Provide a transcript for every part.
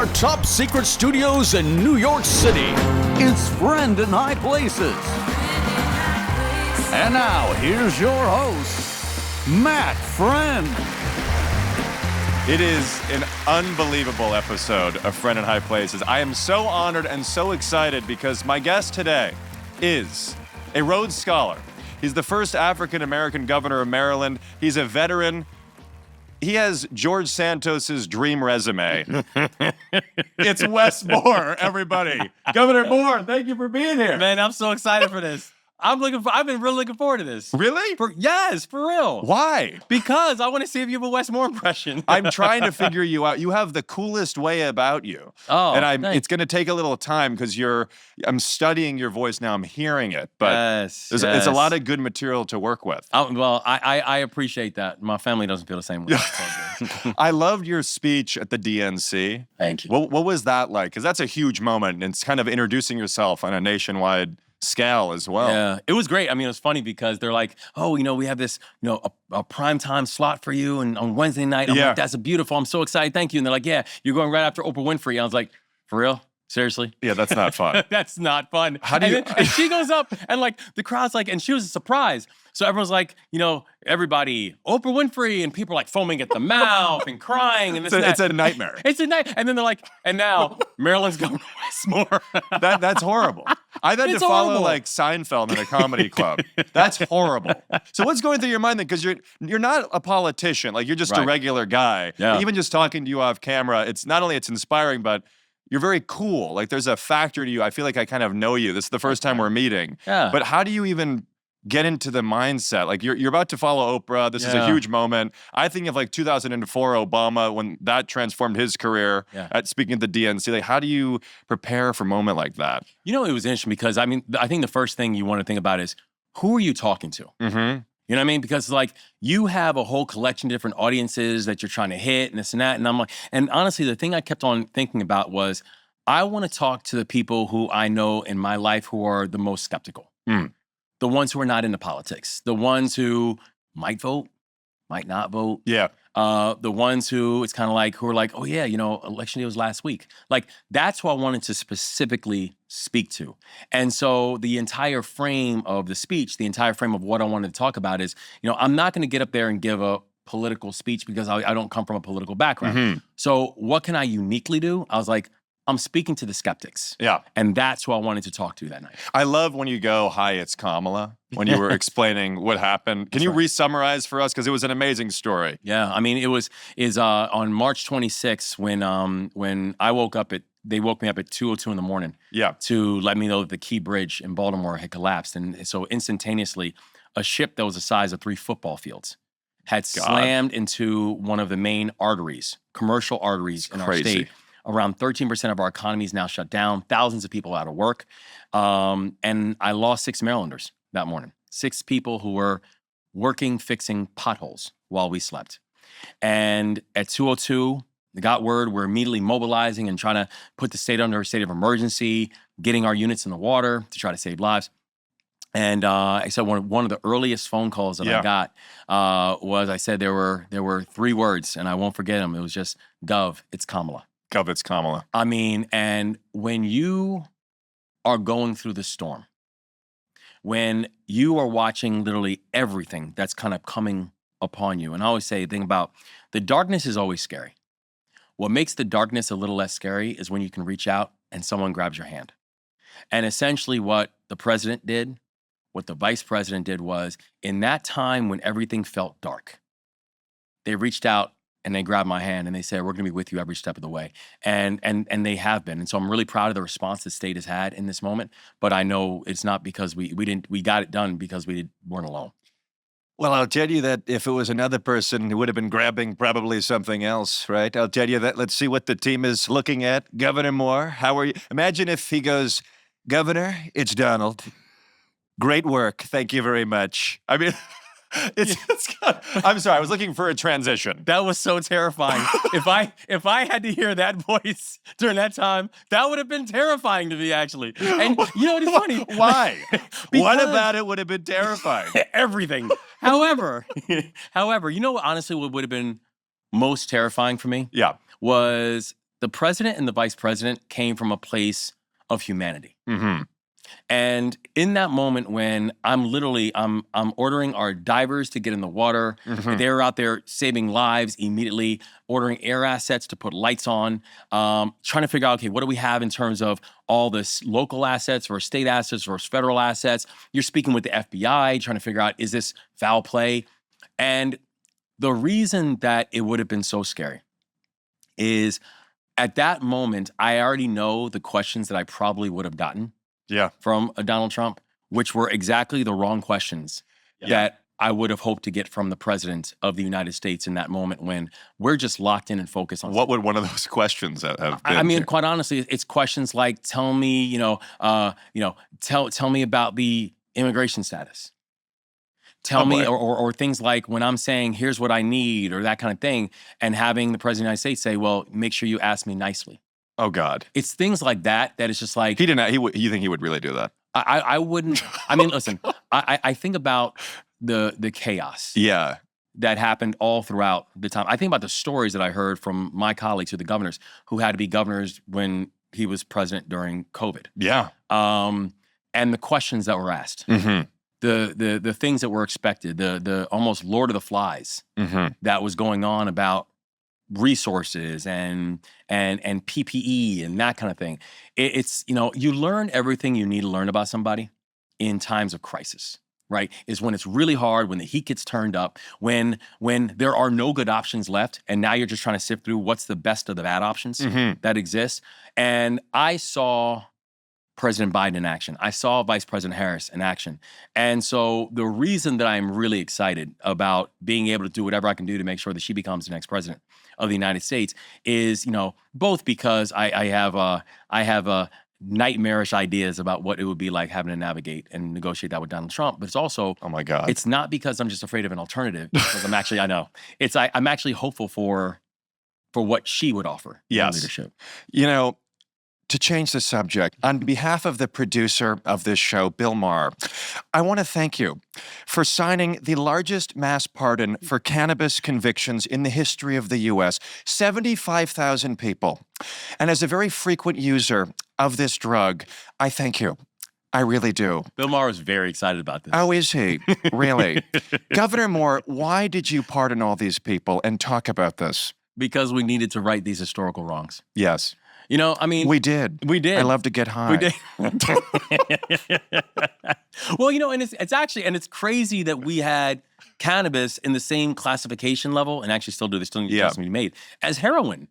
our top secret studios in New York City. It's Friend in High Places. And now, here's your host, Matt Friend. It is an unbelievable episode of Friend in High Places. I am so honored and so excited because my guest today is a Rhodes Scholar. He's the first African-American governor of Maryland. He's a veteran. He has George Santos's dream resume. It's Wes Moore, everybody. Governor Moore, thank you for being here. Man, I'm so excited for this. I've been really looking forward to this. Really? Yes, for real. Why? Because I want to see if you have a Wes Moore impression. I'm trying to figure you out. You have the coolest way about you. Oh, and it's going to take a little time because I'm studying your voice now. I'm hearing it, but it's a lot of good material to work with. I appreciate that. My family doesn't feel the same way. I loved your speech at the DNC. Thank you. What was that like? Because that's a huge moment, and it's kind of introducing yourself on a nationwide scale as well. Yeah, it was great. I mean, it was funny because they're like, oh, we have this, a primetime slot for you and on Wednesday night. I'm like, that's beautiful. I'm so excited. Thank you. And they're like, yeah, you're going right after Oprah Winfrey. I was like, for real? Seriously? Yeah, that's not fun. That's not fun. How do you... And she goes up and like the crowd's like, and she was a surprise. So everyone's like, everybody, Oprah Winfrey, and people are like foaming at the mouth and crying. And it's a nightmare. It's a night. And then they're like, and now Maryland's going to Wes Moore. That's horrible. I've had to follow like Seinfeld in a comedy club. That's horrible. So what's going through your mind then? Because you're not a politician. Like you're just a regular guy. Yeah. Even just talking to you off camera, it's not only it's inspiring, but you're very cool. Like there's a factor to you. I feel like I kind of know you. This is the first time we're meeting. Yeah. But how do you even get into the mindset? Like you're about to follow Oprah. This is a huge moment. I think of like 2004 Obama when that transformed his career at speaking at the DNC. Like how do you prepare for a moment like that? It was interesting because I think the first thing you want to think about is who are you talking to? Mm-hmm. You know what I mean? Because like you have a whole collection of different audiences that you're trying to hit and this and that. And I'm like, and honestly, the thing I kept on thinking about was I want to talk to the people who I know in my life who are the most skeptical. Mm. The ones who are not into politics. The ones who might vote, might not vote. Yeah. The ones who it's kind of like, who are like, oh yeah, election day was last week. Like that's who I wanted to specifically speak to. And so the entire frame of the speech, the entire frame of what I wanted to talk about is, I'm not going to get up there and give a political speech because I don't come from a political background. Mm-hmm. So what can I uniquely do? I was like, I'm speaking to the skeptics. Yeah. And that's who I wanted to talk to that night. I love when you go, hi, it's Kamala, when you were explaining what happened. Can you re-summarize for us? Because it was an amazing story. Yeah. I mean, it was on March 26th when I woke up they woke me up at 2:02 in the morning to let me know that the Key Bridge in Baltimore had collapsed. And so instantaneously, a ship that was the size of 3 football fields had slammed into one of the main arteries, commercial arteries in our state. Around 13% of our economy is now shut down. Thousands of people out of work. And I lost 6 Marylanders that morning. 6 people who were working, fixing potholes while we slept. And at 2:02, they got word we're immediately mobilizing and trying to put the state under a state of emergency, getting our units in the water to try to save lives. And I said one of the earliest phone calls that I got was I said there were 3 words, and I won't forget them. It was just, Gov, it's Kamala. Gov, it's Kamala. I mean, and when you are going through the storm, when you are watching literally everything that's kind of coming upon you, and I always say, think about the darkness is always scary. What makes the darkness a little less scary is when you can reach out and someone grabs your hand. And essentially what the president did, what the vice president did was, in that time when everything felt dark, they reached out and they grabbed my hand and they said, we're going to be with you every step of the way. And they have been. And so I'm really proud of the response the state has had in this moment. But I know it's not because we got it done because we weren't alone. Well, I'll tell you that if it was another person, who would have been grabbing probably something else, right? I'll tell you that. Let's see what the team is looking at. Governor Moore, how are you? Imagine if he goes, Governor, it's Donald. Great work. Thank you very much. I mean... I'm sorry, I was looking for a transition. That was so terrifying. If I had to hear that voice during that time, that would have been terrifying to me, actually. And you know what is funny? Why? What about it would have been terrifying? Everything. However, honestly, what would have been most terrifying for me was the president and the vice president came from a place of humanity. Mm-hmm. And in that moment when I'm ordering our divers to get in the water, they're out there saving lives immediately, ordering air assets to put lights on, trying to figure out, okay, what do we have in terms of all this local assets or state assets or federal assets? You're speaking with the FBI, trying to figure out, is this foul play? And the reason that it would have been so scary is at that moment, I already know the questions that I probably would have gotten from Donald Trump, which were exactly the wrong questions that I would have hoped to get from the president of the United States in that moment when we're just locked in and focused on what would one of those questions have been? I mean, quite honestly, it's questions like, tell me, tell me about the immigration status. Tell me, or things like when I'm saying, here's what I need, or that kind of thing, and having the president of the United States say, well, make sure you ask me nicely. Oh, God. It's things like that it's just like... You think he would really do that? I wouldn't... I mean, listen, I think about the chaos that happened all throughout the time. I think about the stories that I heard from my colleagues who are the governors, who had to be governors when he was president during COVID. Yeah. And the questions that were asked. Mm-hmm. The things that were expected, the almost Lord of the Flies that was going on about resources and PPE and that kind of thing. It's you learn everything you need to learn about somebody in times of crisis, right? Is when it's really hard, when the heat gets turned up, when there are no good options left, and now you're just trying to sift through what's the best of the bad options that exist. And I saw President Biden in action. I saw Vice President Harris in action. And so the reason that I'm really excited about being able to do whatever I can do to make sure that she becomes the next president of the United States is, both because I have nightmarish ideas about what it would be like having to navigate and negotiate that with Donald Trump, but it's also, oh my God, it's not because I'm just afraid of an alternative, because I'm actually hopeful for what she would offer in leadership. To change the subject, on behalf of the producer of this show, Bill Maher, I want to thank you for signing the largest mass pardon for cannabis convictions in the history of the U.S., 75,000 people. And as a very frequent user of this drug, I thank you. I really do. Bill Maher is very excited about this. Oh, is he? Really? Governor Moore, why did you pardon all these people, and talk about this? Because we needed to right these historical wrongs. Yes. We did. I love to get high. We did. Well, and it's crazy that we had cannabis in the same classification level, and actually still do. They still need to be made as heroin.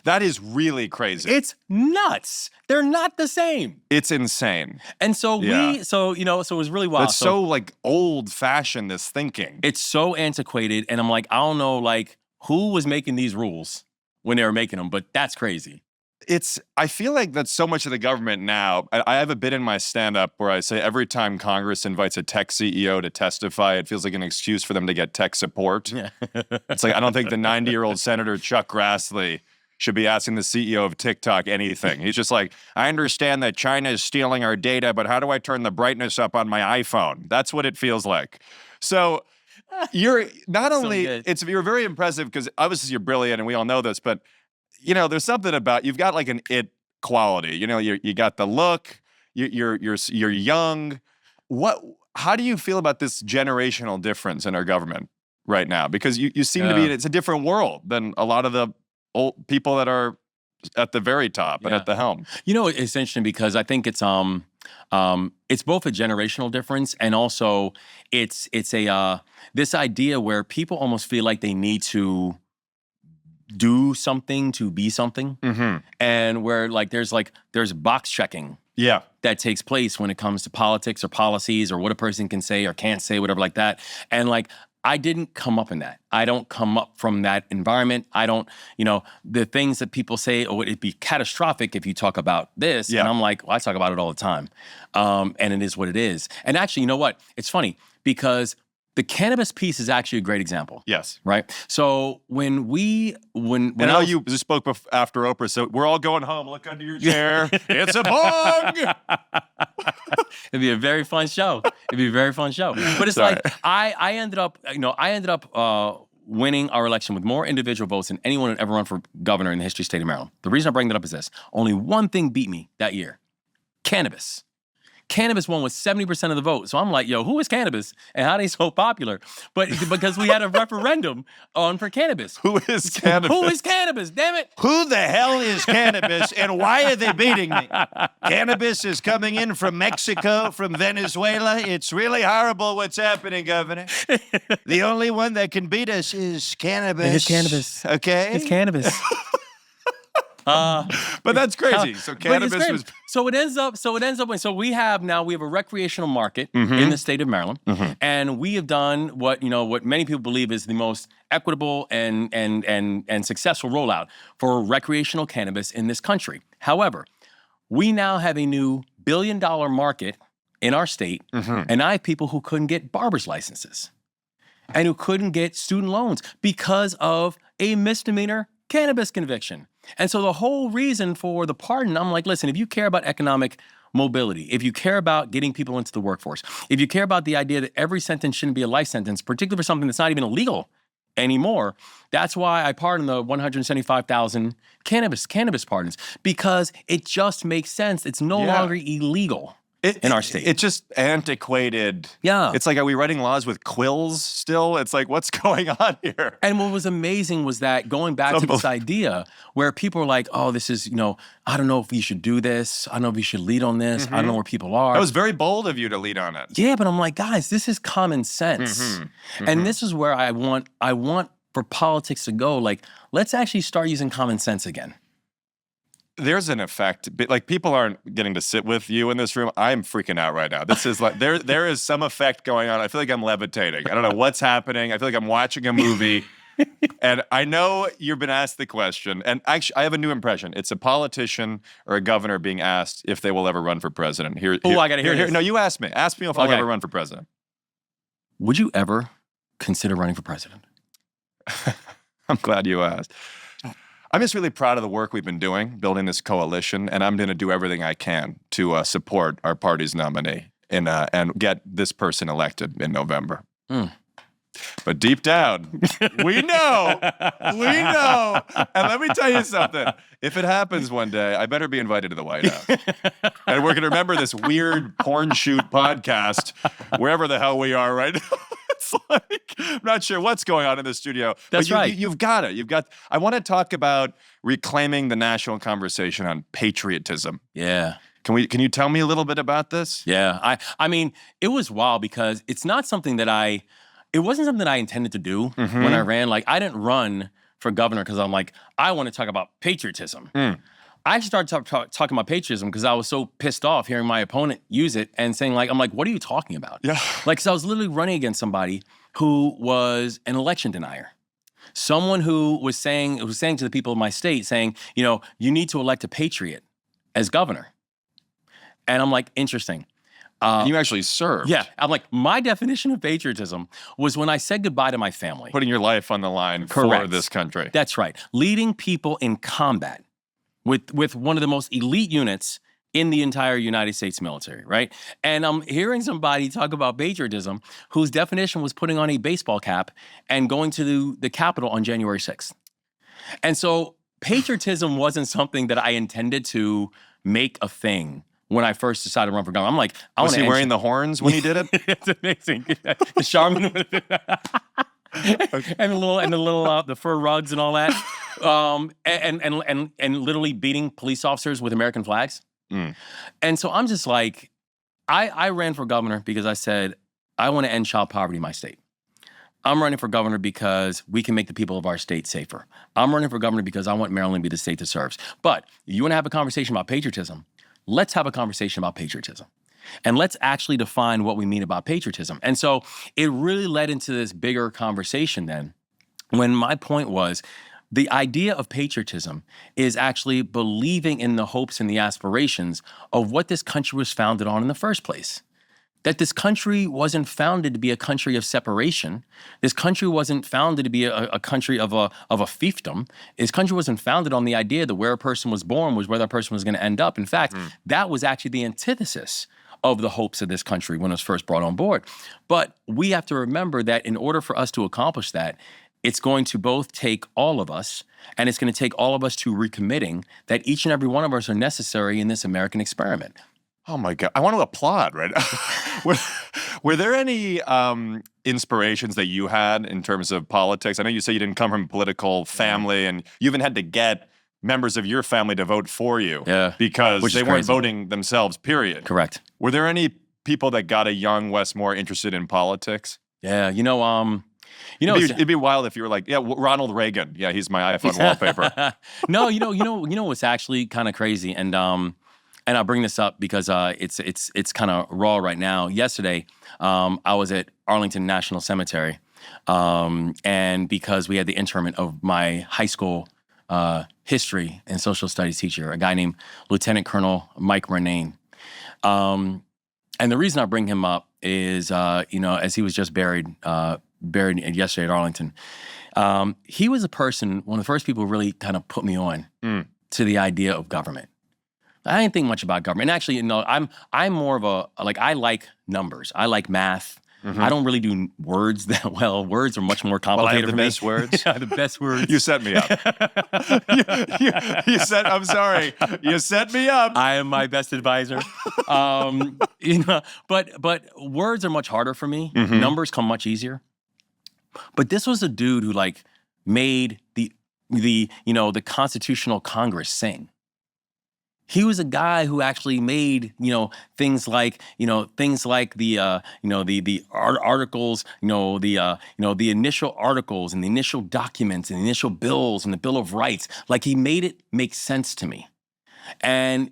That is really crazy. It's nuts. They're not the same. It's insane. And so so it was really wild. It's so like old fashioned, this thinking. It's so antiquated, and I'm like, I don't know, like who was making these rules when they were making them, but that's crazy. I feel like that's so much of the government now. I have a bit in my stand-up where I say every time Congress invites a tech CEO to testify, it feels like an excuse for them to get tech support. Yeah. It's like, I don't think the 90-year-old Senator Chuck Grassley should be asking the CEO of TikTok anything. He's just like, I understand that China is stealing our data, but how do I turn the brightness up on my iPhone? That's what it feels like. So you're not only, you're very impressive because obviously you're brilliant and we all know this, but there's something about, you've got like an it quality. You got the look, you're young. How do you feel about this generational difference in our government right now? Because you seem to be, it's a different world than a lot of the old people that are at the very top and at the helm. It's interesting because I think it's both a generational difference, and also it's a this idea where people almost feel like they need to do something to be something, and where there's box checking that takes place when it comes to politics or policies or what a person can say or can't say, whatever like that. And I didn't come up in that. I don't come up from that environment. I don't, the things that people say, oh, it'd be catastrophic if you talk about this. And I'm like, well, I talk about it all the time. And it is what it is. And actually, you know what? It's funny because the cannabis piece is actually a great example. Yes. Right? So when you just spoke after Oprah, so we're all going home. Look under your chair. It's a bong! It'd be a very fun show. But it's like, I ended up winning our election with more individual votes than anyone had ever run for governor in the history of the state of Maryland. The reason I bring that up is this. Only one thing beat me that year. Cannabis. Cannabis won with 70% of the vote. So I'm like, yo, who is Cannabis and how are they so popular? But because we had a referendum for Cannabis. Who is Cannabis? Who is Cannabis? Damn it. Who the hell is Cannabis and why are they beating me? Cannabis is coming in from Mexico, from Venezuela. It's really horrible what's happening, Governor. The only one that can beat us is Cannabis. It's Cannabis. Okay? It's Cannabis. But that's crazy. So Cannabis was... So it ends up, so we have a recreational market in the state of Maryland. And we have done what many people believe is the most equitable and successful rollout for recreational cannabis in this country. However, we now have a new billion-dollar market in our state, and I have people who couldn't get barber's licenses and who couldn't get student loans because of a misdemeanor cannabis conviction. And so the whole reason for the pardon, I'm like, listen, if you care about economic mobility, if you care about getting people into the workforce, if you care about the idea that every sentence shouldn't be a life sentence, particularly for something that's not even illegal anymore, that's why I pardon the 175,000 cannabis pardons, because it just makes sense. It's no longer illegal. In our state. It's just antiquated. Yeah. It's like, are we writing laws with quills still? It's like, what's going on here? And what was amazing was that going back to this idea where people are like, oh, this is, I don't know if we should do this. I don't know if we should lead on this. I don't know where people are. That was very bold of you to lead on it. Yeah, but I'm like, guys, this is common sense. And this is where I want for politics to go. Like, let's actually start using common sense again. There's an effect, like people aren't getting to sit with you in this room. I'm freaking out right now. This is like, there is some effect going on. I feel like I'm levitating. I don't know what's happening. I feel like I'm watching a movie. And I know you've been asked the question, and actually I have a new impression. It's a politician or a governor being asked if they will ever run for president. I gotta hear this. No, you ask me. Ask me if I'll ever run for president. Would you ever consider running for president? I'm glad you asked. I'm just really proud of the work we've been doing, building this coalition, and I'm going to do everything I can to support our party's nominee and get this person elected in November. But deep down, we know. And let me tell you something. If it happens one day, I better be invited to the White House. And we're going to remember this weird porn shoot podcast, wherever the hell we are right now. It's like, I'm not sure what's going on in the studio. That's right. You've got it. I want to talk about reclaiming the national conversation on patriotism. Yeah. Can you tell me a little bit about this? Yeah. I mean, it was wild because it's not something that it wasn't something that I intended to do when I ran. Like, I didn't run for governor because I'm like, I want to talk about patriotism. I actually started talking about patriotism because I was so pissed off hearing my opponent use it and saying, like, I'm like, what are you talking about? Yeah. Like, because I was literally running against somebody who was an election denier. Someone who was saying to the people of my state, saying, you need to elect a patriot as governor. And I'm like, interesting. You actually served. Yeah. I'm like, my definition of patriotism was when I said goodbye to my family. Putting your life on the line for this country. That's right. Leading people in combat with one of the most elite units in the entire United States military, right? And I'm hearing somebody talk about patriotism whose definition was putting on a baseball cap and going to the Capitol on January 6th. And so patriotism wasn't something that I intended to make a thing when I first decided to run for governor. I'm like, was he wearing the horns when he did it? It's amazing. The Charmin and the fur rugs and all that. And literally beating police officers with American flags. And so I'm just like, I ran for governor because I said, I want to end child poverty in my state. I'm running for governor because we can make the people of our state safer. I'm running for governor because I want Maryland to be the state that serves. But you want to have a conversation about patriotism? Let's have a conversation about patriotism. And let's actually define what we mean about patriotism. And so it really led into this bigger conversation then, when my point was, the idea of patriotism is actually believing in the hopes and the aspirations of what this country was founded on in the first place. That this country wasn't founded to be a country of separation. This country wasn't founded to be a country of a fiefdom. This country wasn't founded on the idea that where a person was born was where that person was going to end up. In fact, that was actually the antithesis of the hopes of this country when it was first brought on board. But we have to remember that in order for us to accomplish that, it's going to both take all of us, and it's going to take all of us to recommitting that each and every one of us are necessary in this American experiment. Oh my God, I want to applaud, right? Were there any inspirations that you had in terms of politics? I know you said you didn't come from a political family, and you even had to get members of your family to vote for you because they weren't voting themselves, period. Correct. Were there any people that got a young Wes Moore interested in politics? Yeah, it'd be wild if you were like, yeah, Ronald Reagan. Yeah, he's my iPhone wallpaper. No, what's actually kind of crazy, and I'll bring this up because it's kind of raw right now. Yesterday, I was at Arlington National Cemetery, and because we had the interment of my high school history and social studies teacher, a guy named Lieutenant Colonel Mike Renane. And the reason I bring him up is, as he was just buried yesterday at Arlington, he was a person, one of the first people who really kind of put me on to the idea of government. I didn't think much about government. And actually, I'm more of I like numbers. I like math. Mm-hmm. I don't really do words that well. Words are much more complicated for me. The best words? Yeah, the best words. You set me up. I'm sorry. You set me up. I am my best advisor. But words are much harder for me. Mm-hmm. Numbers come much easier. But this was a dude who made the Constitutional Congress sing. He was a guy who actually made, things like the articles, the initial articles and the initial documents and the initial bills and the Bill of Rights. He made it make sense to me. And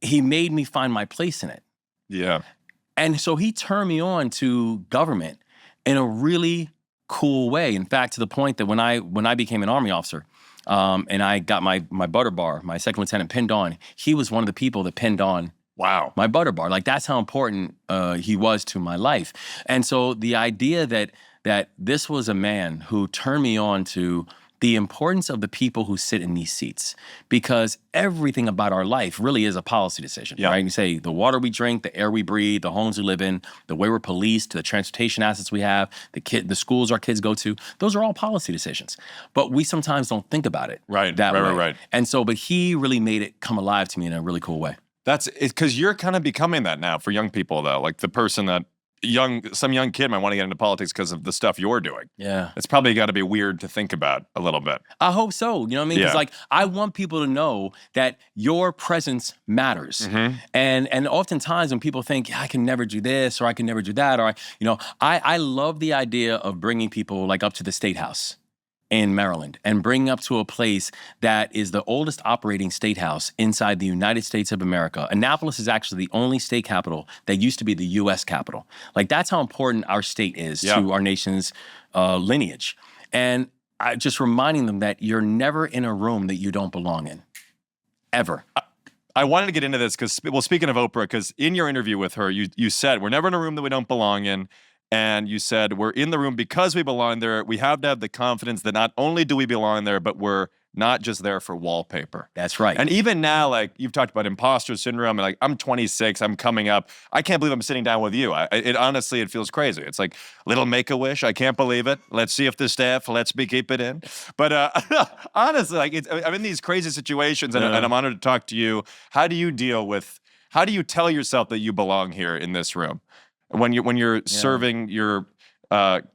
he made me find my place in it. Yeah. And so he turned me on to government in a really cool way. In fact, to the point that when I became an Army officer, and I got my butter bar, my second lieutenant pinned on, he was one of the people that pinned on my butter bar. That's how important he was to my life. And so the idea that this was a man who turned me on to the importance of the people who sit in these seats, because everything about our life really is a policy decision, right? You say the water we drink, the air we breathe, the homes we live in, the way we're policed, the transportation assets we have, the schools our kids go to, those are all policy decisions. But we sometimes don't think about it that way. Right. And so, but he really made it come alive to me in a really cool way. That's because you're kind of becoming that now for young people, though. The person that some young kid might want to get into politics because of the stuff you're doing. Yeah. It's probably got to be weird to think about a little bit. I hope so. You know what I mean? Because I want people to know that your presence matters. Mm-hmm. And oftentimes when people think, I can never do this or I can never do that, or I love the idea of bringing people up to the State House in Maryland and bringing up to a place that is the oldest operating state house inside the United States of America. Annapolis is actually the only state capital that used to be the U.S. capital. That's how important our state is to our nation's lineage. And just reminding them that you're never in a room that you don't belong in, ever. I wanted to get into this because, speaking of Oprah, because in your interview with her, you said, we're never in a room that we don't belong in. And you said, we're in the room because we belong there. We have to have the confidence that not only do we belong there, but we're not just there for wallpaper. That's right. And even now, you've talked about imposter syndrome, and I'm 26, I'm coming up. I can't believe I'm sitting down with you. Honestly, it feels crazy. It's like little Make-A-Wish. I can't believe it. Let's see if the staff lets me keep it in. But honestly, I'm in these crazy situations, and I'm honored to talk to you. How do you tell yourself that you belong here in this room? When you're serving your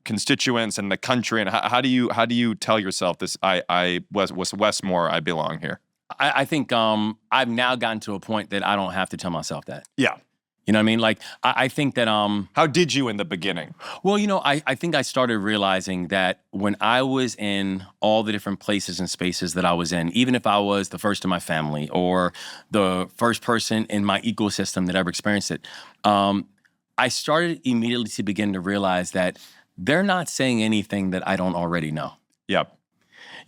constituents and the country, and how do you tell yourself this? I was Wes Moore. I belong here. I think I've now gotten to a point that I don't have to tell myself that. Yeah. You know what I mean? I think that How did you in the beginning? Well, I think I started realizing that when I was in all the different places and spaces that I was in, even if I was the first in my family or the first person in my ecosystem that ever experienced it, I started immediately to begin to realize that they're not saying anything that I don't already know. Yep.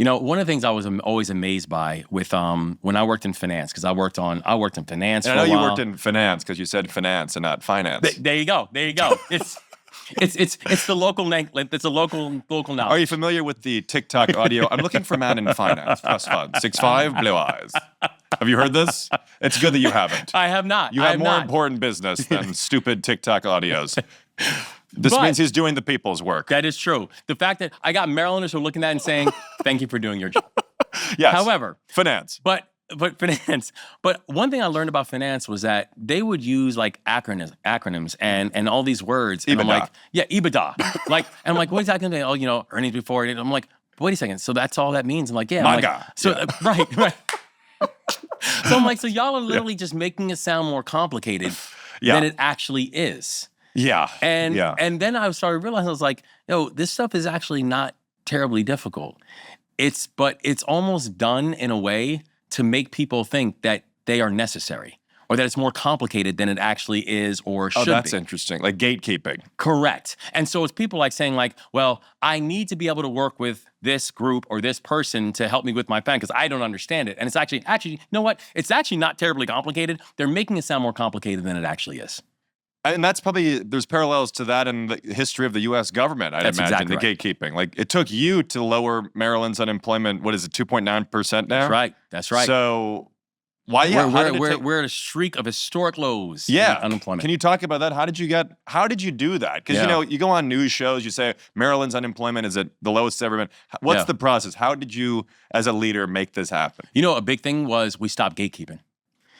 One of the things I was always amazed by with when I worked in finance, because I worked in finance. And I know you worked in finance because you said finance and not finance. There you go. It's the local name. It's a local knowledge. Are you familiar with the TikTok audio? I'm looking for man in finance. Trust fund 6'5", blue eyes. Have you heard this? It's good that you haven't. I have not. You have more important business than stupid TikTok audios. This means he's doing the people's work. That is true. The fact that I got Marylanders who are looking at it and saying, thank you for doing your job. Yes. However. Finance. But finance. But one thing I learned about finance was that they would use like acronyms and all these words. And I'm like, yeah, EBITDA. Like, and I'm like, what is that going to be? Oh, you know, earnings before. And I'm like, wait a second. So that's all that means? I'm like, yeah. My God. So, right. So I'm like, so y'all are literally just making it sound more complicated than it actually is. Yeah. And then I started realizing, I was like, yo, this stuff is actually not terribly difficult. But it's almost done in a way to make people think that they are necessary or that it's more complicated than it actually is or should be. Oh, that's interesting. Like gatekeeping. Correct. And so it's people like saying like, well, I need to be able to work with this group or this person to help me with my pen because I don't understand it. And it's actually, you know what? It's actually not terribly complicated. They're making it sound more complicated than it actually is. And that's probably, there's parallels to that in the history of the U.S. government, I'd imagine, exactly the gatekeeping. Like, it took you to lower Maryland's unemployment, what is it, 2.9% now? That's right. So, why, we're at a streak of historic lows in unemployment. Can you talk about that? How did you do that? Because, you know, you go on news shows, you say, Maryland's unemployment is at the lowest it's ever been. What's the process? How did you, as a leader, make this happen? You know, a big thing was we stopped gatekeeping.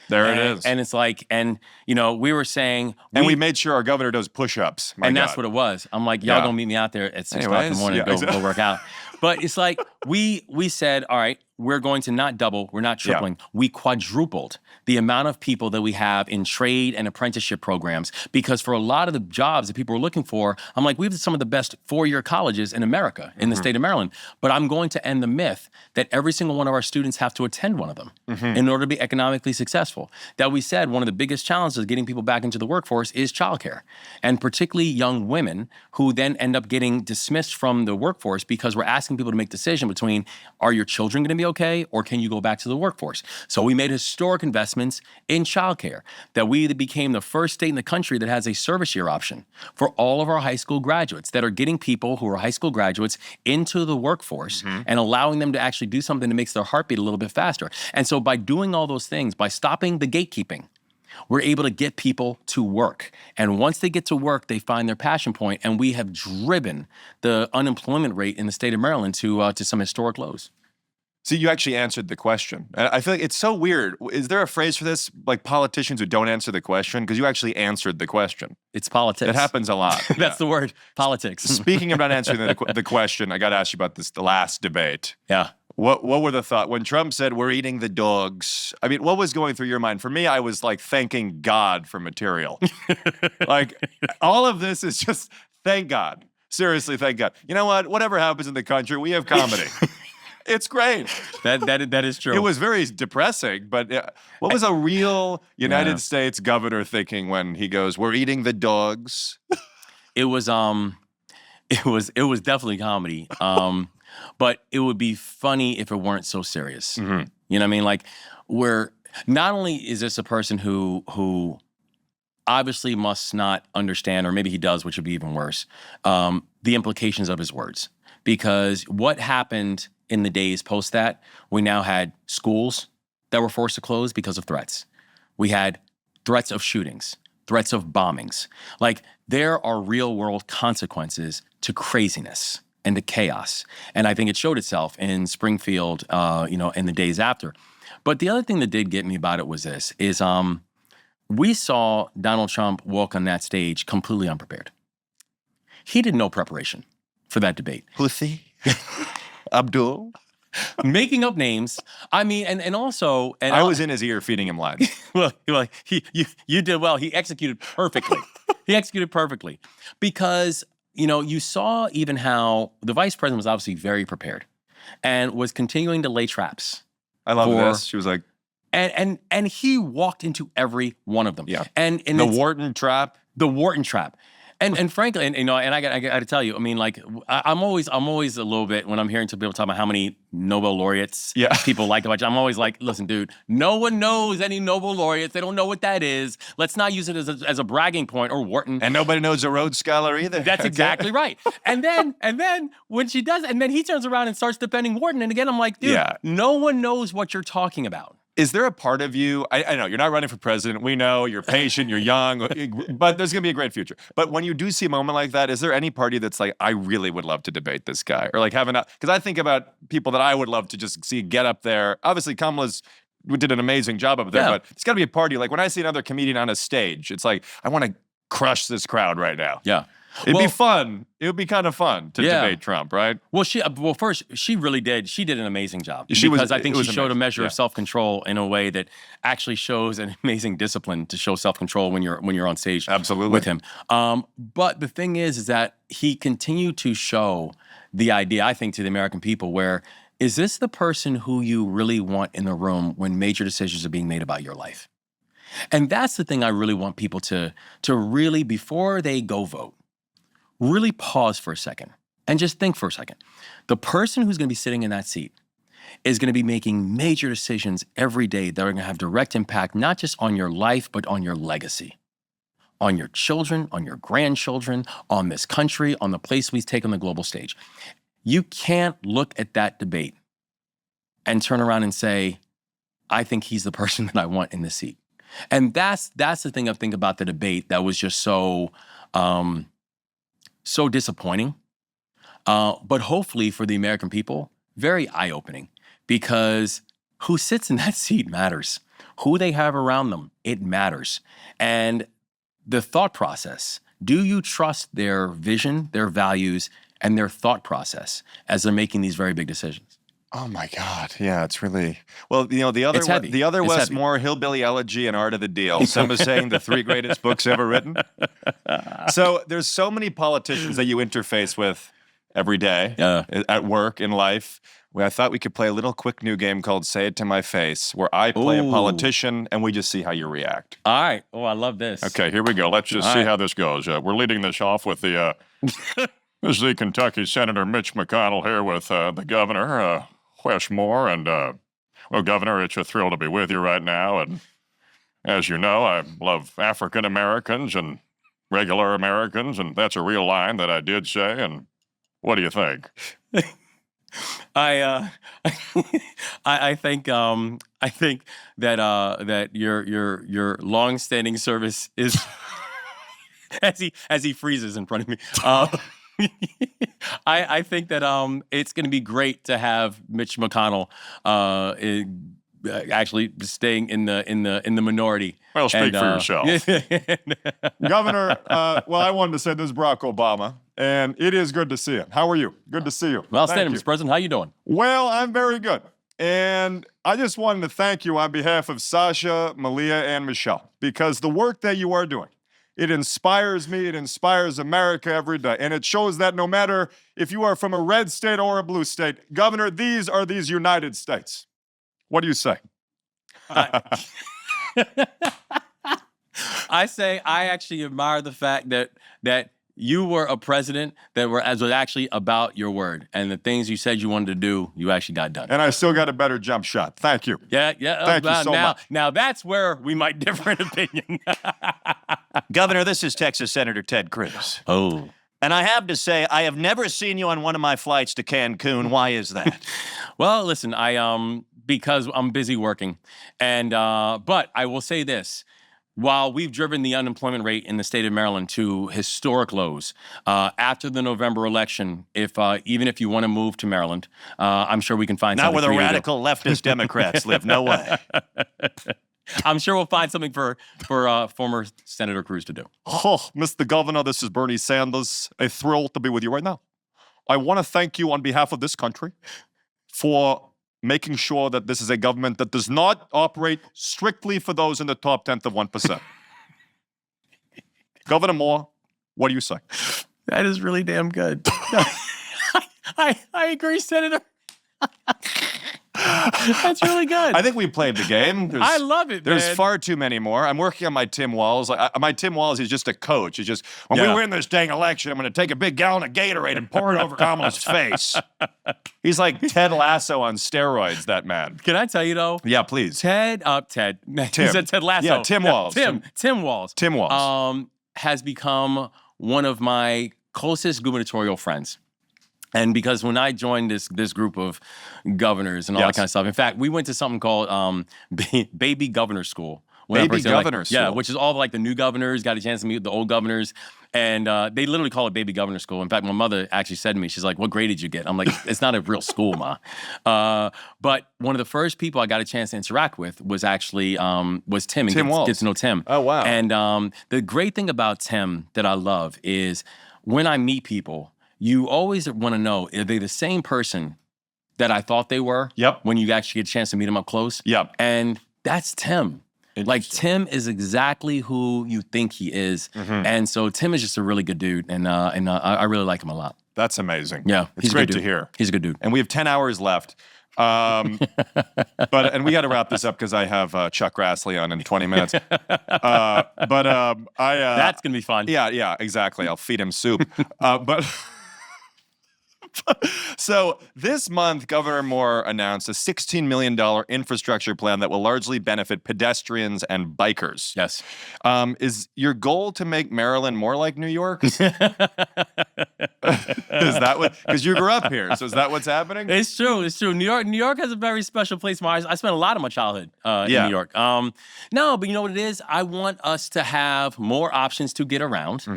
There it is. And it's like, and, you know, we were saying. And we made sure our governor does push-ups. That's what it was. I'm like, y'all gonna meet me out there at 6 o'clock in the morning and go work out. But it's like, we said, all right, we're going to not double, we're not tripling. We quadrupled the amount of people that we have in trade and apprenticeship programs because for a lot of the jobs that people were looking for, I'm like, we have some of the best 4-year colleges in America, in the state of Maryland. But I'm going to end the myth that every single one of our students have to attend one of them in order to be economically successful. That we said one of the biggest challenges of getting people back into the workforce is childcare. And particularly young women who then end up getting dismissed from the workforce because we're asking people to make decisions between, are your children going to be okay, or can you go back to the workforce? So we made historic investments in childcare, that we became the first state in the country that has a service year option for all of our high school graduates, that are getting people who are high school graduates into the workforce and allowing them to actually do something that makes their heartbeat a little bit faster. And so by doing all those things, by stopping the gatekeeping, we're able to get people to work. And once they get to work, they find their passion point, and we have driven the unemployment rate in the state of Maryland to some historic lows. See, you actually answered the question. And I feel like it's so weird. Is there a phrase for this? Like politicians who don't answer the question? Because you actually answered the question. It's politics. It happens a lot. That's the word, politics. Speaking of not answering the question, I got to ask you about the last debate. Yeah. What were the thoughts? When Trump said, we're eating the dogs, I mean, what was going through your mind? For me, I was like thanking God for material. Like, all of this is just, thank God. Seriously, thank God. You know what? Whatever happens in the country, we have comedy. It's great. That is true. It was very depressing, but what was a real United States governor thinking when he goes, "We're eating the dogs"? It was definitely comedy. But it would be funny if it weren't so serious. You know what I mean? Like, not only is this a person who obviously must not understand, or maybe he does, which would be even worse, the implications of his words. Because what happened in the days post that, we now had schools that were forced to close because of threats. We had threats of shootings, threats of bombings. Like, there are real world consequences to craziness and to chaos. And I think it showed itself in Springfield, in the days after. But the other thing that did get me about it was this, is we saw Donald Trump walk on that stage completely unprepared. He did no preparation for that debate. Pussy. Abdul. Making up names. I mean, and also... And I was in his ear feeding him lines. well, you did well. He executed perfectly. Because, you saw even how the vice president was obviously very prepared and was continuing to lay traps. I love this. She was like... And he walked into every one of them. Yeah. And the Wharton trap. The Wharton trap. And frankly, and I got to tell you, I mean, like, I'm always a little bit, when I'm hearing people talk about how many Nobel laureates people like about you, I'm always like, listen, dude, no one knows any Nobel laureates. They don't know what that is. Let's not use it as a bragging point, or Wharton. And nobody knows a Rhodes Scholar either. That's exactly right. And then when she does, and then he turns around and starts defending Wharton. And again, I'm like, dude, no one knows what you're talking about. Is there a part of you, I know you're not running for president. We know you're patient, you're young, but there's going to be a great future. But when you do see a moment like that, is there any party that's like, I really would love to debate this guy? Or like because I think about people that I would love to just see get up there. Obviously, Kamala's did an amazing job up there, but it's got to be a party. Like when I see another comedian on a stage, it's like, I want to crush this crowd right now. Yeah. It'd be fun. It would be kind of fun to debate Trump, right? Well, first, she really did. She did an amazing job. I think she showed a measure of self-control in a way that actually shows an amazing discipline to show self-control when you're on stage with him. But the thing is that he continued to show the idea, I think, to the American people where, is this the person who you really want in the room when major decisions are being made about your life? And that's the thing I really want people to really, before they go vote, really pause for a second and just think for a second. The person who's going to be sitting in that seat is going to be making major decisions every day that are going to have direct impact, not just on your life, but on your legacy, on your children, on your grandchildren, on this country, on the place we take on the global stage. You can't look at that debate and turn around and say, I think he's the person that I want in the seat. And that's the thing I think about the debate that was just so disappointing, but hopefully for the American people, very eye-opening, because who sits in that seat matters. Who they have around them, it matters. And the thought process, do you trust their vision, their values, and their thought process as they're making these very big decisions? Oh my God. Yeah, it's really, well, the other Wes Moore, Hillbilly Elegy and Art of the Deal. Some are saying the 3 greatest books ever written. So there's so many politicians that you interface with every day at work, in life. I thought we could play a little quick new game called Say It to My Face, where I play a politician and we just see how you react. All right. Oh, I love this. Okay, here we go. Let's just see how this goes. We're leading this off with the, this is the Kentucky Senator Mitch McConnell here with the governor, Wes Moore. And, well, Governor, it's a thrill to be with you right now. And as you know, I love African Americans and regular Americans, and that's a real line that I did say. And what do you think? I think that your long-standing service is as he freezes in front of me. I think that it's going to be great to have Mitch McConnell actually staying in the minority. Well, speak for yourself. Governor, well, I wanted to say this is Barack Obama, and it is good to see him. How are you? Good to see you. Well, Senator, Mr. President, how you doing? Well, I'm very good. And I just wanted to thank you on behalf of Sasha, Malia, and Michelle, because the work that you are doing, it inspires me, it inspires America every day. And it shows that no matter if you are from a red state or a blue state, Governor, these are these United States. What do you say? I say I actually admire the fact that you were a president that was actually about your word, and the things you said you wanted to do, you actually got done. And I still got a better jump shot. Thank you. Yeah. Thank you so much. Now that's where we might differ in opinion. Governor, this is Texas Senator Ted Cruz. Oh. And I have to say, I have never seen you on one of my flights to Cancun. Why is that? Well, listen, because I'm busy working, and but I will say this. While we've driven the unemployment rate in the state of Maryland to historic lows, after the November election, even if you want to move to Maryland, I'm sure we can find something. Not where the radical leftist Democrats live. No way. I'm sure we'll find something for former Senator Cruz to do. Oh, Mr. Governor, this is Bernie Sanders. A thrill to be with you right now. I want to thank you on behalf of this country for making sure that this is a government that does not operate strictly for those in the top 10th of 1%. Governor Moore, what do you say? That is really damn good. I agree, Senator. That's really good. I think we played the game. I love it, There's man. far too many more. I'm working on my Tim Walz. My Tim Walz is just a coach. He's just, when we win this dang election, I'm going to take a big gallon of Gatorade and pour it over Kamala's face. He's like Ted Lasso on steroids, that man. Can I tell you, though? Yeah, please. Tim. He said Ted Lasso. Yeah, Tim Walz. Tim Walz. Tim Walz. Has become one of my closest gubernatorial friends. And because when I joined this group of governors and all that kind of stuff, in fact, we went to something called Baby Governor School. Baby Governor School? Yeah, which is all like the new governors, got a chance to meet the old governors. And they literally call it Baby Governor School. In fact, my mother actually said to me, she's like, what grade did you get? I'm like, it's not a real school, Ma. But one of the first people I got a chance to interact with was actually was Tim. And Tim Walz. Get to know Tim. Oh, wow. And the great thing about Tim that I love is when I meet people, you always want to know, are they the same person that I thought they were? Yep. When you actually get a chance to meet them up close? Yep. And that's Tim. Like, Tim is exactly who you think he is. And so Tim is just a really good dude, and I really like him a lot. That's amazing. Yeah. It's great to hear. He's a good dude. And we have 10 hours left. And we got to wrap this up because I have Chuck Grassley on in 20 minutes. That's going to be fun. Yeah, exactly. I'll feed him soup. So this month, Governor Moore announced a $16 million infrastructure plan that will largely benefit pedestrians and bikers. Yes. Is your goal to make Maryland more like New York? Is that what? Because you grew up here, so is that what's happening? It's true. New York has a very special place. I spent a lot of my childhood in New York. No, but you know what it is? I want us to have more options to get around.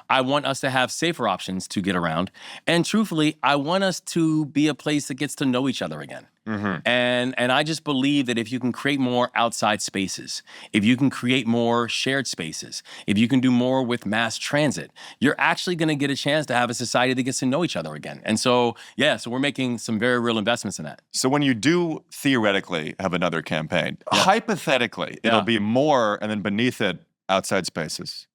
I want us to have safer options to get around. And truthfully, I want us to be a place that gets to know each other again. And I just believe that if you can create more outside spaces, if you can create more shared spaces, if you can do more with mass transit, you're actually going to get a chance to have a society that gets to know each other again. And so, so we're making some very real investments in that. So when you do theoretically have another campaign, hypothetically, it'll be more, and then beneath it, outside spaces.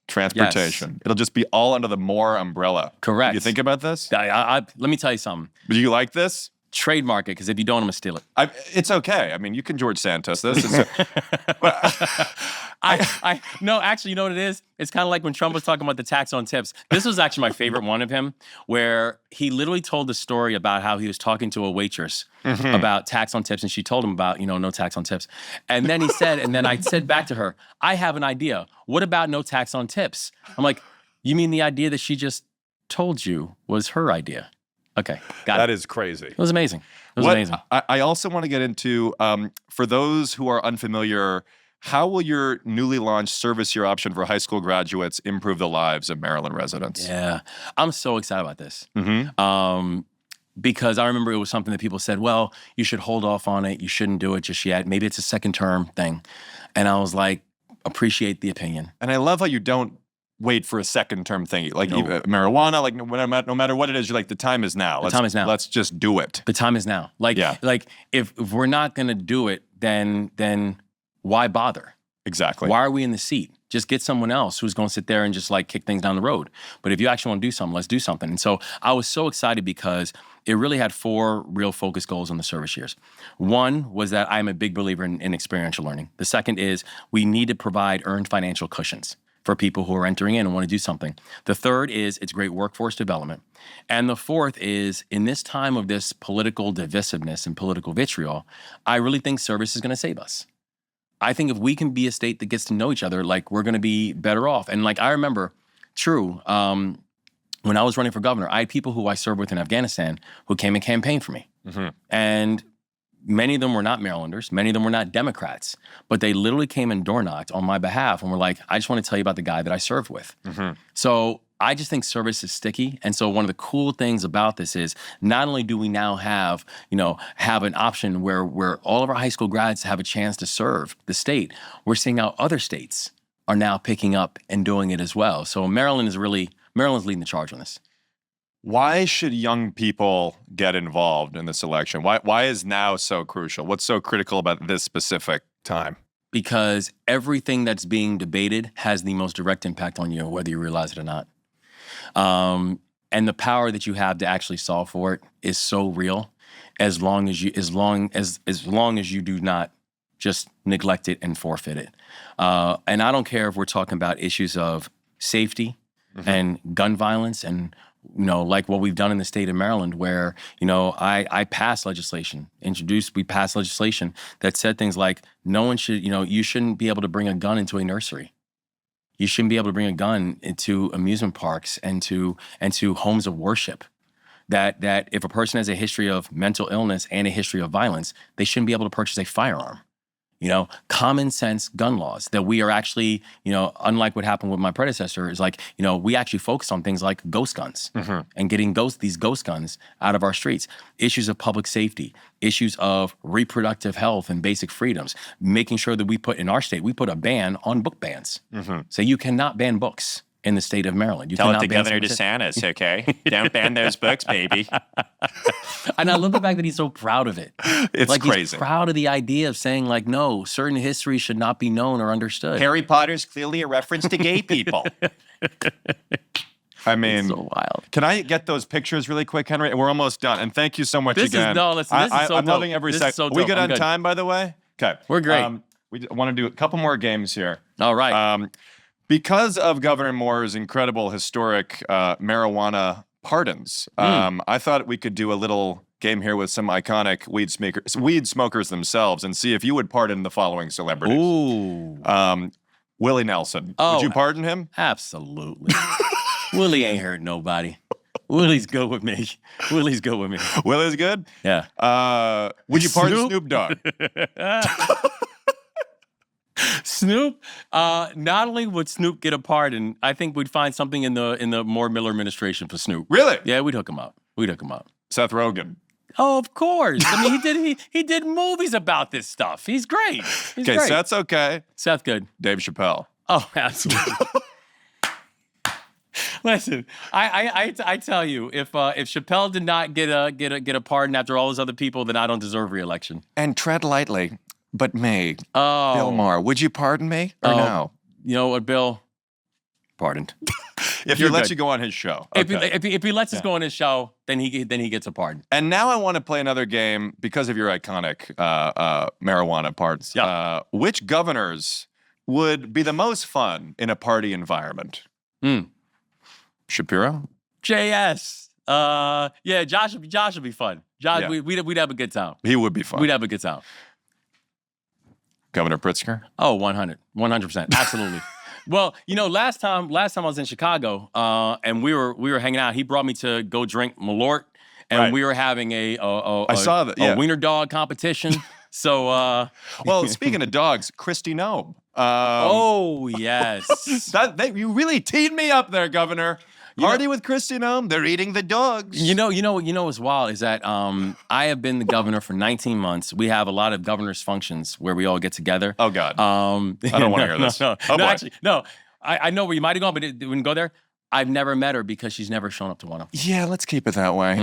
Transportation. It'll just be all under the Moore umbrella. Correct. You think about this? Let me tell you something. Do you like this? Trademark it, because if you don't, I'm going to steal it. It's okay. I mean, you can George Santos this. No, actually, you know what it is? It's kind of like when Trump was talking about the tax on tips. This was actually my favorite one of him, where he literally told the story about how he was talking to a waitress about tax on tips, and she told him about, no tax on tips. And then he said, and then I said back to her, I have an idea. What about no tax on tips? I'm like, you mean the idea that she just told you was her idea? Okay, got it. That is crazy. It was amazing. Amazing. I also want to get into, for those who are unfamiliar, how will your newly launched service year option for high school graduates improve the lives of Maryland residents? Yeah, I'm so excited about this. Because I remember it was something that people said, well, you should hold off on it. You shouldn't do it just yet. Maybe it's a second term thing. And I was like, appreciate the opinion. And I love how you don't wait for a second term thing. Like marijuana, like no matter what it is, you're like, the time is now. Time is now. Let's just do it. The time is now. Like if we're not going to do it, then why bother? Exactly. Why are we in the seat? Just get someone else who's going to sit there and just like kick things down the road. But if you actually want to do something, let's do something. And so I was so excited because it really had 4 real focus goals on the service years. One was that I'm a big believer in experiential learning. The second is we need to provide earned financial cushions for people who are entering in and want to do something. The third is it's great workforce development. And the fourth is, in this time of this political divisiveness and political vitriol, I really think service is going to save us. I think if we can be a state that gets to know each other, like, we're going to be better off. And like, I remember, when I was running for governor, I had people who I served with in Afghanistan who came and campaigned for me. And many of them were not Marylanders. Many of them were not Democrats. But they literally came and door knocked on my behalf and were like, I just want to tell you about the guy that I served with. So I just think service is sticky. And so one of the cool things about this is not only do we now have an option where all of our high school grads have a chance to serve the state, we're seeing how other states are now picking up and doing it as well. So Maryland's leading the charge on this. Why should young people get involved in this election? Why is now so crucial? What's so critical about this specific time? Because everything that's being debated has the most direct impact on you, whether you realize it or not. And the power that you have to actually solve for it is so real, as long as you do not just neglect it and forfeit it. And I don't care if we're talking about issues of safety and gun violence and like what we've done in the state of Maryland, where, I passed legislation, we passed legislation that said things like, no one should, you shouldn't be able to bring a gun into a nursery. You shouldn't be able to bring a gun into amusement parks and to homes of worship. that if a person has a history of mental illness and a history of violence, they shouldn't be able to purchase a firearm. Common sense gun laws that we are actually, unlike what happened with my predecessor, is like, we actually focus on things like ghost guns and getting these ghost guns out of our streets. Issues of public safety, issues of reproductive health and basic freedoms, making sure that we put a ban on book bans. So you cannot ban books in the state of Maryland. You Tell it cannot to ban Governor DeSantis, okay? Don't ban those books, baby. And I love the fact that he's so proud of it. It's like crazy. He's proud of the idea of saying like, no, certain history should not be known or understood. Harry Potter's clearly a reference to gay people. I mean, It's so wild. Can I get those pictures really quick, Henry? We're almost done. And thank you so much again. This is so I'm dope. loving every This second. is so Are we dope. good I'm on good. time, by the way? Okay. We're great. We want to do a couple more games here. All right. Because of Governor Moore's incredible historic marijuana pardons, I thought we could do a little game here with some iconic weed smokers themselves and see if you would pardon the following celebrities. Ooh. Willie Nelson. Oh, Would you pardon him? Absolutely. Willie ain't hurt nobody. Willie's good with me. Willie's good with me. Willie's good? Yeah. Would you pardon Snoop Dogg? Snoop, not only would Snoop get a pardon, I think we'd find something in the Moore Miller administration for Snoop. Really? Yeah, we'd hook him up. Seth Rogen. Oh, of course. I mean, he did movies about this stuff. He's great. He's Okay, great. Seth's okay. Seth good. Dave Chappelle. Oh, absolutely. Listen, I tell you, if Chappelle did not get a pardon after all those other people, then I don't deserve re-election. And tread lightly, but me, Oh, Bill Maher. Would you pardon me or no? You know what, Bill? Pardoned. If You're he lets good. you go on his show. If Okay. he lets us go on his show, then he gets a pardon. And now I want to play another game because of your iconic marijuana parts. Yeah. Which governors would be the most fun in a party environment? Shapiro? JS. Yeah, Josh would be fun. Josh, Yeah. we'd have a good time. He would be fun. We'd have a good time. Governor Pritzker? Oh, 100%. Absolutely. Well, last time I was in Chicago, and we were hanging out. He brought me to go drink Malort, and Right. we were having I saw that, yeah. a wiener dog competition. So, Well, speaking of dogs, Kristi Noem. oh yes, You really teed me up there, Governor. Party with Kristi Noem. They're eating the dogs. You know what's wild is that I have been the governor for 19 months. We have a lot of governors' functions where we all get together. Oh, God. I don't wanna hear this. No, Oh, boy. actually, no. I know where you might have gone, but it wouldn't go there. I've never met her because she's never shown up to one of them. Yeah, let's keep it that way.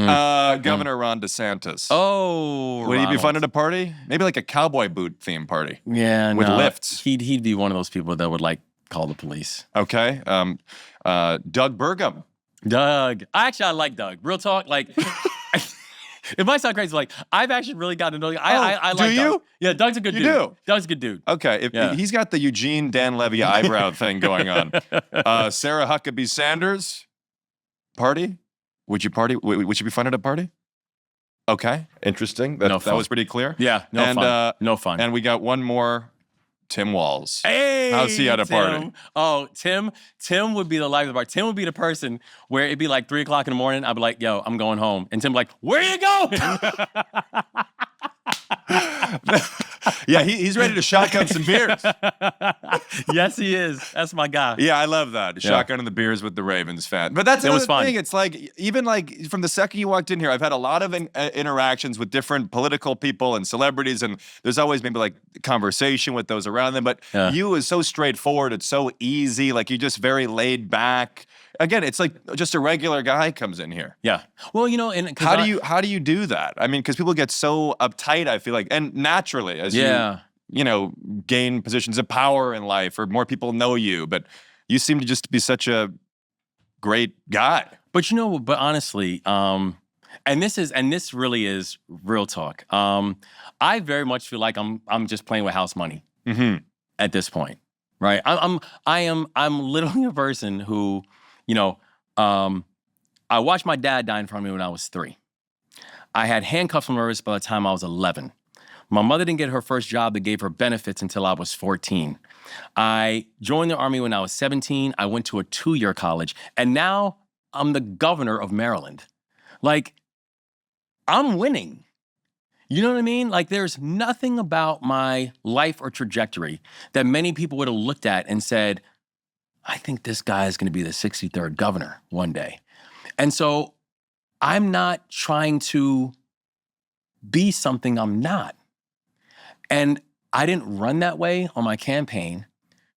Governor Ron DeSantis. Oh, Would he be Ronald. fun at a party? Maybe like a cowboy boot theme party. Yeah, With no. lifts. He'd be one of those people that would call the police. Okay. Doug Burgum. Doug. I like Doug. Real talk, it might sound crazy. I've actually really gotten to know. I like do Doug. you? Yeah, Doug's a good You dude. do? Doug's a good dude. Okay. If Yeah. he's got the Eugene Dan Levy eyebrow thing going on. Sarah Huckabee Sanders. Party? Would you party? Would you be fun at a party? Okay. Interesting. No That fun. was pretty clear. Yeah, no And, fun. No fun. And we got one more. Tim Walz. Hey, How's he at a party? Tim. Oh, Tim would be the life of the party. Tim would be the person where it'd be 3 o'clock in the morning. I'd be like, yo, I'm going home. And Tim like, where you going? Yeah, he's ready to shotgun some beers. Yes, he is. That's my guy. Yeah, I love that. Shotgunning the beers with the Ravens fan. But that's It was another fun. thing. It's even from the second you walked in here, I've had a lot of interactions with different political people and celebrities, and there's always maybe conversation with those around them. But you is so straightforward. It's so easy. You're just very laid back. Again, it's just a regular guy comes in here. Yeah. Well, and How do you do that? I mean, because people get so uptight, I feel like, and naturally as you gain positions of power in life or more people know you, but you seem to just be such a great guy. But but honestly, and this really is real talk. I very much feel like I'm just playing with house money at this point, right? I'm literally a person who, I watched my dad die in front of me when I was 3. I had handcuffs on my wrist by the time I was 11. My mother didn't get her first job that gave her benefits until I was 14. I joined the Army when I was 17. I went to a 2-year college, and now I'm the governor of Maryland. like, I'm winning. You know what I mean? Like, there's nothing about my life or trajectory that many people would have looked at and said, I think this guy is going to be the 63rd governor one day. And so I'm not trying to be something I'm not. And I didn't run that way on my campaign.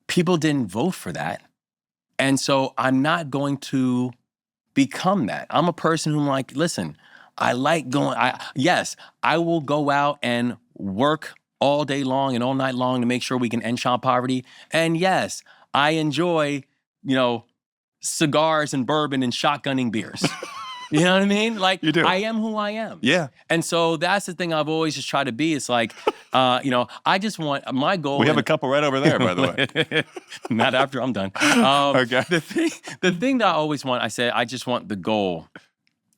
People didn't vote for that. And so I'm not going to become that. I'm a person who's like, listen, I like going, yes, I will go out and work all day long and all night long to make sure we can end child poverty. And yes, I enjoy, cigars and bourbon and shotgunning beers. You know what I mean? Like, You do. I am who I am. Yeah. And so that's the thing I've always just tried to be. It's like, I just want, my goal. We have a couple right over there, by the way. Not after I'm done. Okay. The thing that I always want, I said, I just want the goal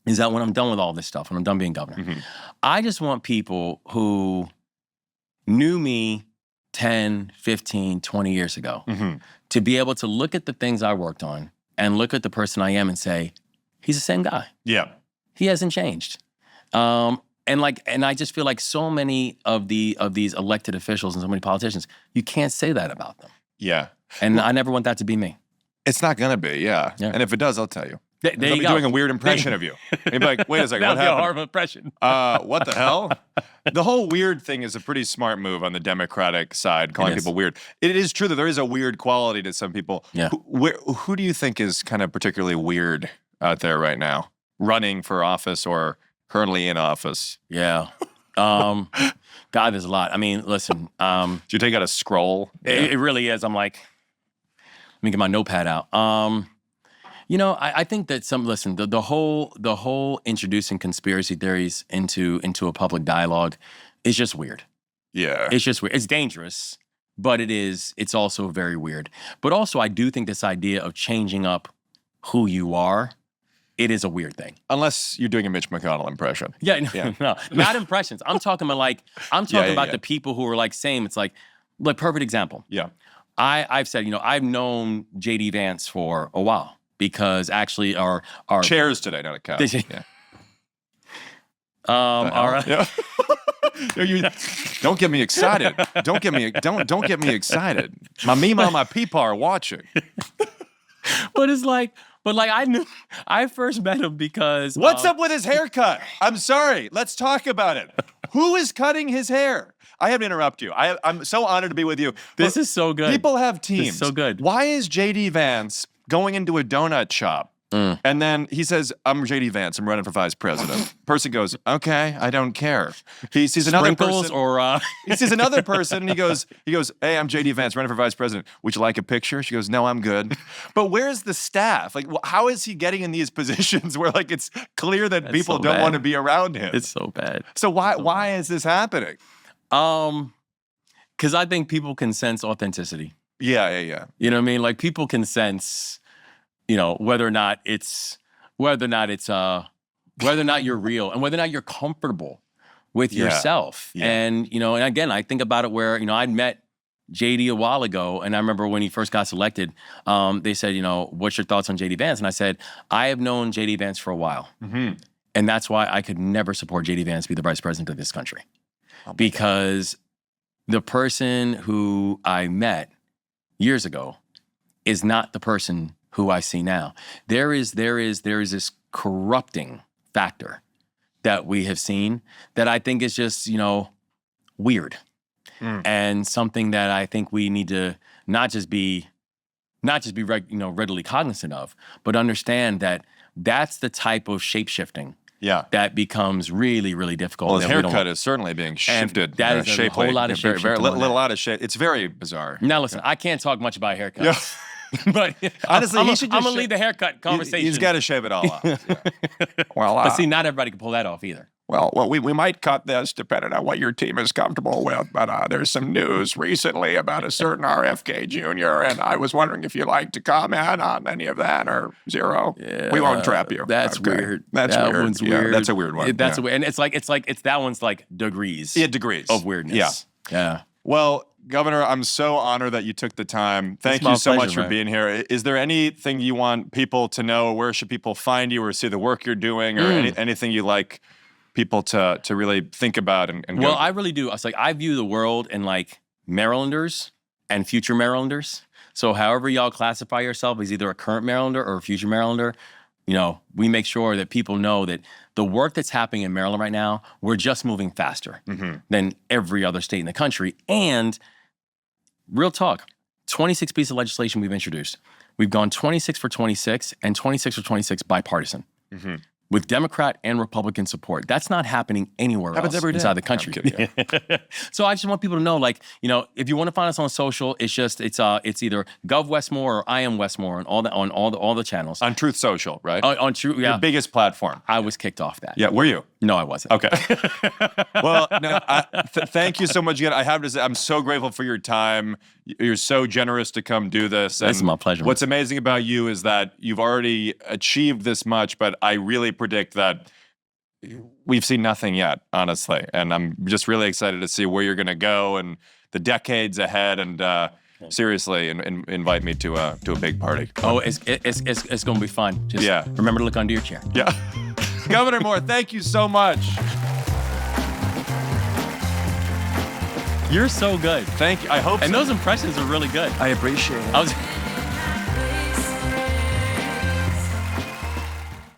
is that when I'm done with all this stuff, when I'm done being governor, I just want people who knew me 10, 15, 20 years ago to be able to look at the things I worked on and look at the person I am and say, he's the same guy. Yeah. He hasn't changed. And I just feel like so many of these elected officials and so many politicians, you can't say that about them. Yeah. And I never want that to be me. It's not going to be, yeah. And if it does, I'll tell you. There I'll you be go. doing a weird impression of you. You'd be like, wait a second, what That'd be a happened? horrible impression. What the hell? The whole weird thing is a pretty smart move on the Democratic side, calling people weird. It is true that there is a weird quality to some people. Yeah. Who do you think is kind of particularly weird out there right now, running for office or currently in office? Yeah. God, there's a lot. I mean, listen. Do you take out a scroll? It really is. I'm like, let me get my notepad out. I think that the whole introducing conspiracy theories into a public dialogue is just weird. Yeah. It's just weird. It's dangerous, but it's also very weird. But also, I do think this idea of changing up who you are, it is a weird thing. Unless you're doing a Mitch McConnell impression. No, not impressions. I'm talking about the people who are like same. It's like perfect example. Yeah. I've said, I've known JD Vance for a while because actually our chairs today, not a couch. Yeah. All right. Yeah. Don't get me excited. Don't get me excited. My Mima and my Peepaw are watching. But I first met him because what's up with his haircut? I'm sorry. Let's talk about it. Who is cutting his hair? I have to interrupt you. I'm so honored to be with you. This is so good. People have teams. This is so good. Why is JD Vance going into a donut shop? And then he says, I'm JD Vance. I'm running for vice president. Person goes, okay, I don't care. He sees another person. He sees another person and he goes, hey, I'm JD Vance running for vice president. Would you like a picture? She goes, no, I'm good. But where's the staff? Like, how is he getting in these positions where like it's clear that people don't want to be around him? It's so bad. So why is this happening? Because I think people can sense authenticity. Yeah. You know what I mean? Like people can sense, whether or not you're real and whether or not you're comfortable with yourself. Yeah. And, and again, I think about it where, I'd met JD a while ago and I remember when he first got selected, they said, what's your thoughts on JD Vance? And I said, I have known JD Vance for a while. Mm-hmm. And that's why I could never support JD Vance to be the vice president of this country. Because the person who I met years ago is not the person who I see now. There is this corrupting factor that we have seen that I think is just, weird. And something that I think we need to not just be readily cognizant of, but understand that that's the type of shape-shifting that becomes really, really difficult. Well, his haircut is certainly being shifted. And that is a whole lot of shape. Very little out of shape. It's very bizarre. Now, listen, I can't talk much about haircuts. Yeah. But honestly, I'm going to leave the haircut conversation. He's got to shave it all off. Yeah. Well, but see, not everybody can pull that off either. Well, we might cut this depending on what your team is comfortable with, but there's some news recently about a certain RFK Jr., and I was wondering if you'd like to comment on any of that or zero. Yeah, we won't trap you. That's weird. That's that weird. One's weird. That's a weird one. That's weird. And it's that one's like degrees. Yeah, degrees of weirdness. Yeah. Yeah. Well, Governor, I'm so honored that you took the time. Thank my you so pleasure, much for man. being here. Is there anything you want people to know? Where should people find you or see the work you're doing or anything you like people to really think about and go? Well, I really do. I view the world in like Marylanders and future Marylanders. So however y'all classify yourself as either a current Marylander or a future Marylander, we make sure that people know that the work that's happening in Maryland right now, we're just moving faster than every other state in the country. And real talk, 26 pieces of legislation we've introduced. We've gone 26 for 26 and 26 for 26 bipartisan. With Democrat and Republican support. That's not happening anywhere else inside the country. So I just want people to know, if you want to find us on social, it's either Gov Wes Moore or I am Wes Moore on all the channels. On Truth Social, right? On Truth, yeah. Your biggest platform. I was kicked off that. Yeah, were you? No, I wasn't. Okay. Well, no, thank you so much again. I have to say, I'm so grateful for your time. You're so generous to come do this. This is my pleasure. What's amazing about you is that you've already achieved this much, but I really predict that we've seen nothing yet, honestly. And I'm just really excited to see where you're going to go and the decades ahead. And seriously, invite me to a big party. Oh, it's going to be fun. Just remember to look under your chair. Yeah. Governor Moore, thank you so much. You're so good. Thank you. I hope and so. those impressions are really good. I appreciate it.